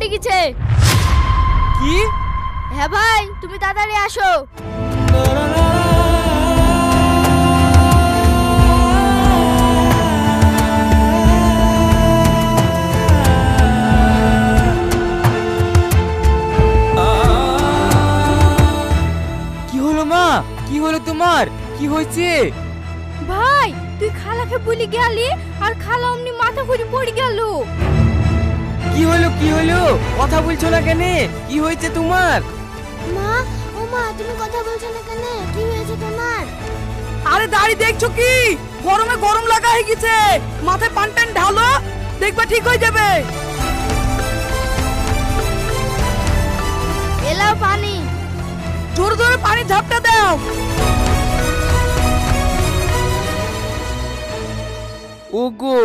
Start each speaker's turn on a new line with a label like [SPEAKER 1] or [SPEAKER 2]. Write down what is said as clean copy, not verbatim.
[SPEAKER 1] পড়ে গেছে।
[SPEAKER 2] কি?
[SPEAKER 1] হ্যাঁ ভাই, তুমি তাড়াতাড়ি আসো।
[SPEAKER 2] কি হলো মা? কি হলো তোমার? কি হয়েছে?
[SPEAKER 1] ভাই, তুই খালাকে বলে গেলি আর খালা অমনি মাথা ঘুরে পড়ে গেল।
[SPEAKER 2] কি হলো কি হলো? কথা বলছো না কেন? কি হয়েছে তোমার?
[SPEAKER 3] মা, ও মা, তুমি কথা বলছো না কেন? কি হয়েছে তোমার?
[SPEAKER 4] আরে দাঁড়ি দেখছো কি? গরমে গরম লাগা হয়ে গেছে। মাথায় পান টান ঢালো, দেখবা ঠিক হয়ে যাবে।
[SPEAKER 1] এলাও পানি।
[SPEAKER 4] জোরে জোরে পানি ঝাপটা দাও।
[SPEAKER 2] ওগো